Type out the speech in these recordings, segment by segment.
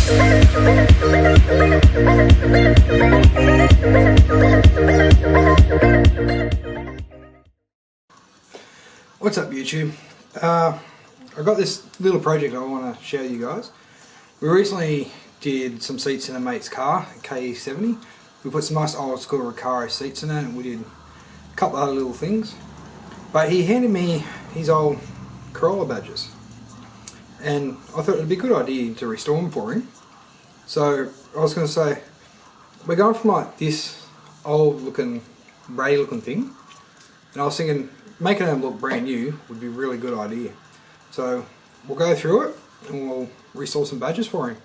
What's up YouTube? I've got this little project I want to show you guys. We recently did some seats in a mate's car, a KE70. We put some nice old school Recaro seats in it and we did a couple other little things. But he handed me his old Corolla badges. And I thought it would be a good idea to restore them for him. So I was going to say, we're going from like this old looking, grey looking thing. And I was thinking, making them look brand new would be a really good idea. So we'll go through it and we'll restore some badges for him.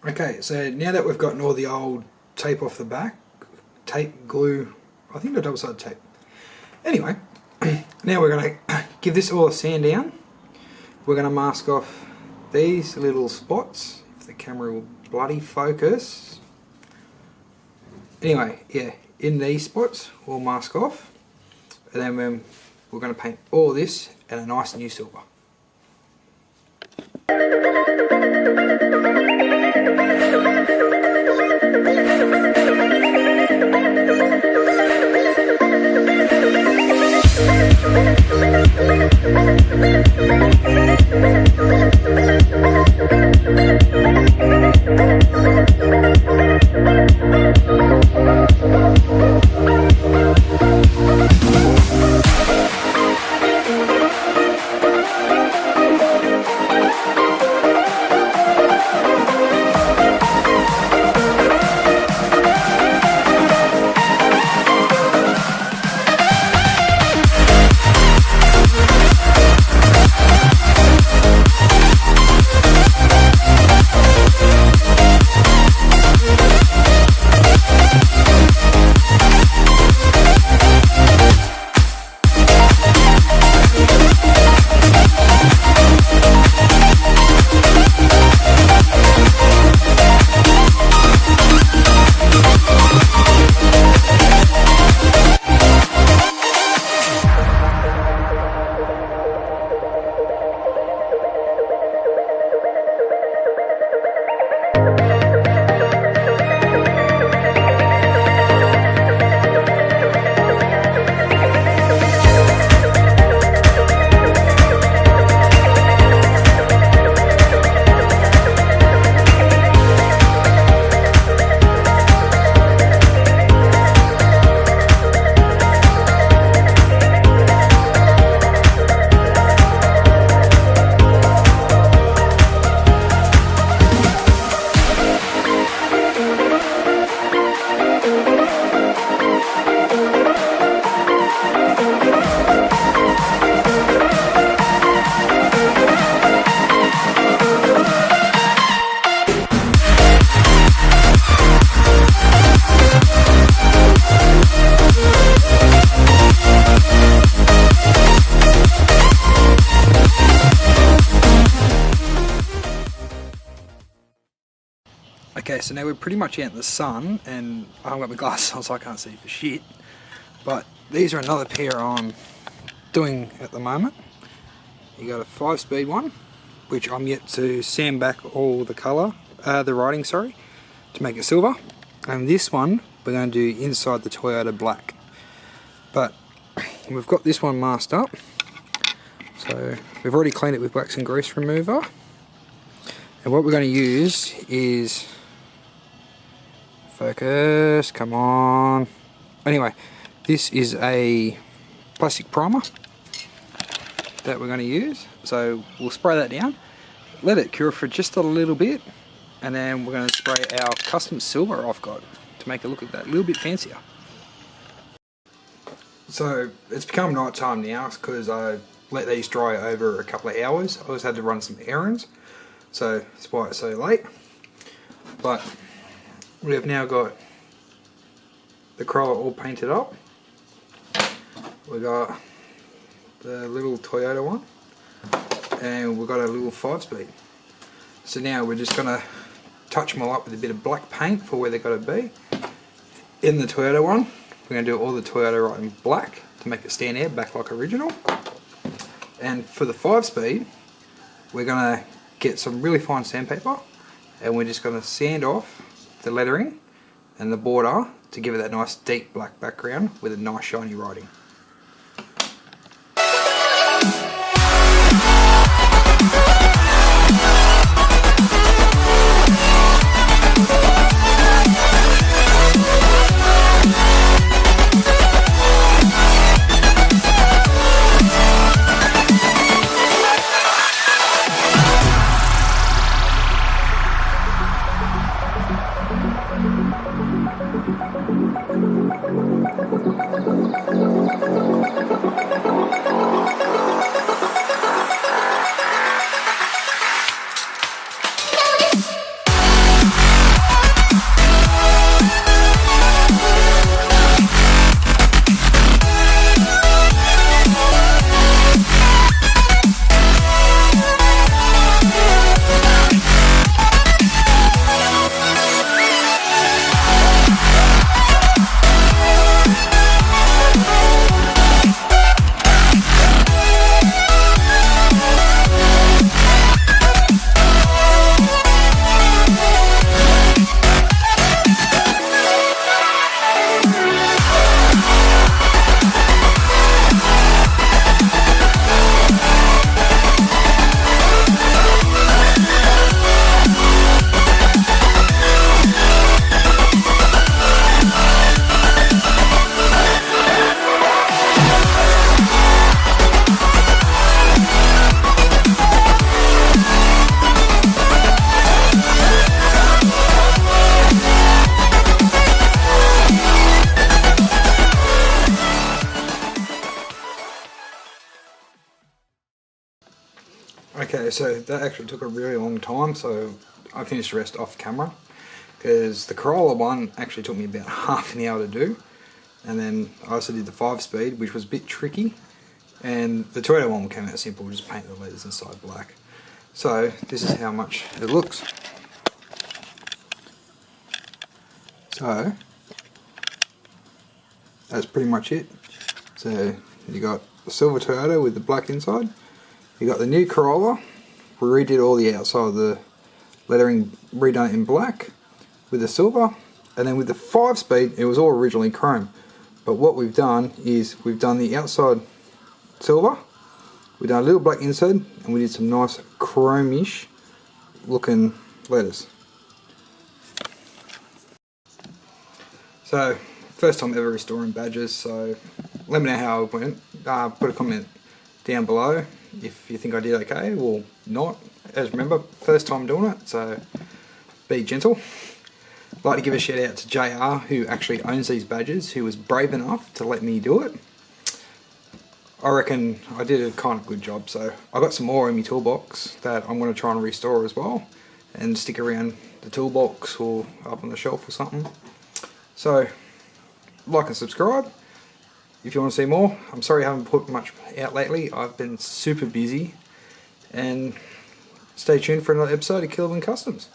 Okay, so now that we've gotten all the old tape off the back, tape, glue, I think they're double-sided tape. Anyway, now we're going to give this all a sand down. We're going to mask off these little spots, if the camera will bloody focus. Anyway, yeah, in these spots we'll mask off, and then we're going to paint all this in a nice new silver. Okay, so now we're pretty much out in the sun, and I haven't got my glasses on so I can't see for shit. But these are another pair I'm doing at the moment. You got a 5-speed one, which I'm yet to sand back all the colour, the writing, sorry, to make it silver. And this one we're going to do inside the Toyota black. But we've got this one masked up. So we've already cleaned it with wax and grease remover, and what we're going to use is, focus, come on. Anyway, this is a plastic primer that we're going to use. So we'll spray that down, let it cure for just a little bit, and then we're going to spray our custom silver I've got to make it look that little bit fancier. So it's become night time now because I let these dry over a couple of hours. I also had to run some errands, so that's why it's so late. But we have now got the Corolla all painted up. We got the little Toyota one, and we've got a little 5-speed. So now we're just going to touch them all up with a bit of black paint for where they've got to be. In the Toyota one, we're going to do all the Toyota right in black to make it stand out back like original. And for the 5-speed, we're going to get some really fine sandpaper, and we're just going to sand off the lettering and the border to give it that nice deep black background with a nice shiny writing. Okay, so that actually took a really long time, so I finished the rest off camera, because the Corolla one actually took me about half an hour to do, and then I also did the 5-speed, which was a bit tricky, and the Toyota one came out simple, just paint the letters inside black. So this is how much it looks. So that's pretty much it. So you got the silver Toyota with the black inside. You got the new Corolla. We redid all the outside of the lettering, redone it in black with the silver, and then with the 5-speed it was all originally chrome, but what we've done is we've done the outside silver, we've done a little black inside, and we did some nice chrome-ish looking letters. So first time ever restoring badges, so let me know how it went. Put a comment down below if you think I did okay or not. As remember, first time doing it, so be gentle. I'd like to give a shout out to JR, who actually owns these badges, who was brave enough to let me do it. I reckon I did a kind of good job, so I got some more in my toolbox that I'm going to try and restore as well and stick around the toolbox or up on the shelf or something. So like and subscribe if you want to see more. I'm sorry I haven't put much out lately, I've been super busy, and stay tuned for another episode of Killerman Customs.